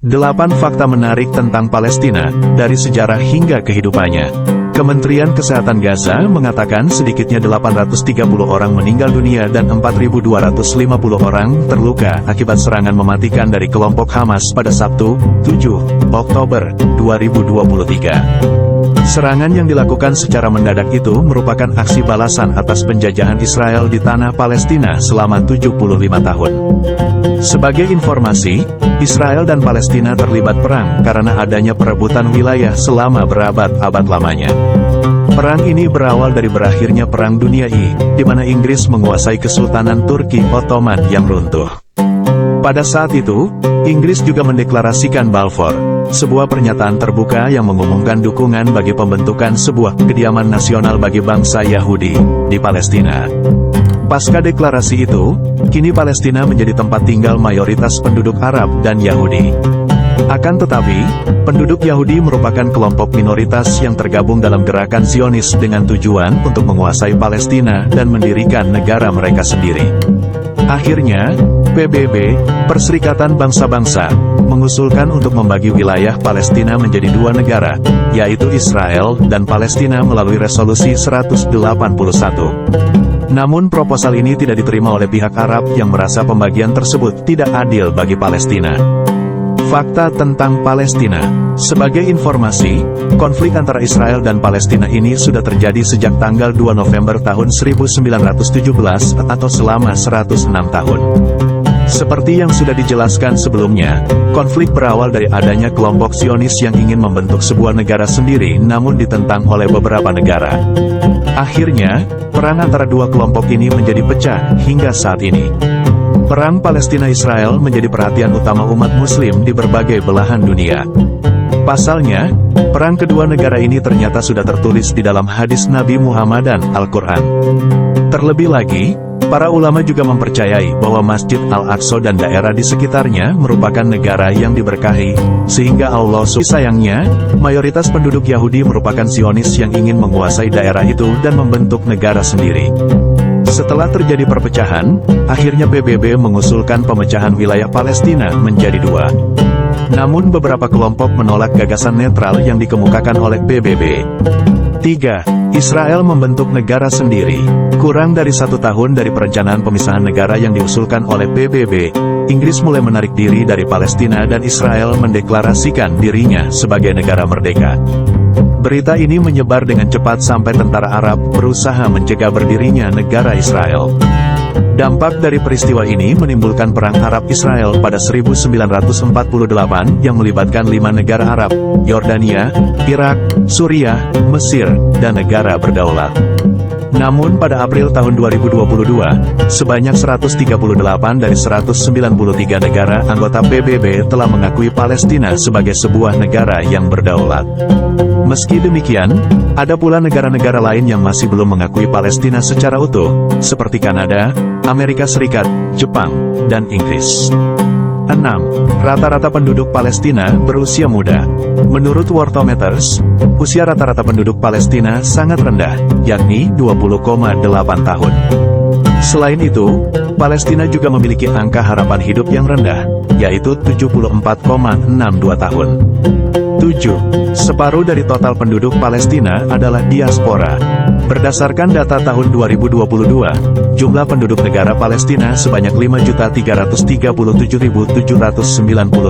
8 fakta menarik tentang Palestina, dari sejarah hingga kehidupannya. Kementerian Kesehatan Gaza mengatakan sedikitnya 830 orang meninggal dunia dan 4.250 orang terluka akibat serangan mematikan dari kelompok Hamas pada Sabtu, 7 Oktober 2023. Serangan yang dilakukan secara mendadak itu merupakan aksi balasan atas penjajahan Israel di tanah Palestina selama 75 tahun. Sebagai informasi, Israel dan Palestina terlibat perang karena adanya perebutan wilayah selama berabad-abad lamanya. Perang ini berawal dari berakhirnya Perang Dunia I, di mana Inggris menguasai Kesultanan Turki Ottoman yang runtuh. Pada saat itu, Inggris juga mendeklarasikan Balfour, sebuah pernyataan terbuka yang mengumumkan dukungan bagi pembentukan sebuah kediaman nasional bagi bangsa Yahudi di Palestina. Pasca deklarasi itu, kini Palestina menjadi tempat tinggal mayoritas penduduk Arab dan Yahudi. Akan tetapi, penduduk Yahudi merupakan kelompok minoritas yang tergabung dalam gerakan Zionis dengan tujuan untuk menguasai Palestina dan mendirikan negara mereka sendiri. Akhirnya, PBB, Perserikatan Bangsa-Bangsa, mengusulkan untuk membagi wilayah Palestina menjadi dua negara, yaitu Israel dan Palestina melalui Resolusi 181. Namun proposal ini tidak diterima oleh pihak Arab yang merasa pembagian tersebut tidak adil bagi Palestina. Fakta tentang Palestina. Sebagai informasi, konflik antara Israel dan Palestina ini sudah terjadi sejak tanggal 2 November tahun 1917 atau selama 106 tahun. Seperti yang sudah dijelaskan sebelumnya, konflik berawal dari adanya kelompok Zionis yang ingin membentuk sebuah negara sendiri namun ditentang oleh beberapa negara. Akhirnya, perang antara dua kelompok ini menjadi pecah hingga saat ini. Perang Palestina-Israel menjadi perhatian utama umat Muslim di berbagai belahan dunia. Pasalnya, perang kedua negara ini ternyata sudah tertulis di dalam hadis Nabi Muhammad dan Al-Quran. Terlebih lagi, para ulama juga mempercayai bahwa Masjid Al-Aqsa dan daerah di sekitarnya merupakan negara yang diberkahi, sehingga Allah sayangnya, mayoritas penduduk Yahudi merupakan Zionis yang ingin menguasai daerah itu dan membentuk negara sendiri. Setelah terjadi perpecahan, akhirnya PBB mengusulkan pemecahan wilayah Palestina menjadi dua. Namun beberapa kelompok menolak gagasan netral yang dikemukakan oleh PBB. 3. Israel membentuk negara sendiri. Kurang dari 1 tahun dari perencanaan pemisahan negara yang diusulkan oleh PBB, Inggris mulai menarik diri dari Palestina dan Israel mendeklarasikan dirinya sebagai negara merdeka. Berita ini menyebar dengan cepat sampai tentara Arab berusaha mencegah berdirinya negara Israel. Dampak dari peristiwa ini menimbulkan Perang Arab-Israel pada 1948 yang melibatkan 5 negara Arab, Yordania, Irak, Suriah, Mesir, dan negara berdaulat. Namun pada April tahun 2022, sebanyak 138 dari 193 negara anggota PBB telah mengakui Palestina sebagai sebuah negara yang berdaulat. Meski demikian, ada pula negara-negara lain yang masih belum mengakui Palestina secara utuh, seperti Kanada, Amerika Serikat, Jepang, dan Inggris. 6. Rata-rata penduduk Palestina berusia muda. Menurut Worldometers, usia rata-rata penduduk Palestina sangat rendah, yakni 20,8 tahun. Selain itu, Palestina juga memiliki angka harapan hidup yang rendah, yaitu 74,62 tahun. 7. Separuh dari total penduduk Palestina adalah diaspora. Berdasarkan data tahun 2022, jumlah penduduk negara Palestina sebanyak 5.337.795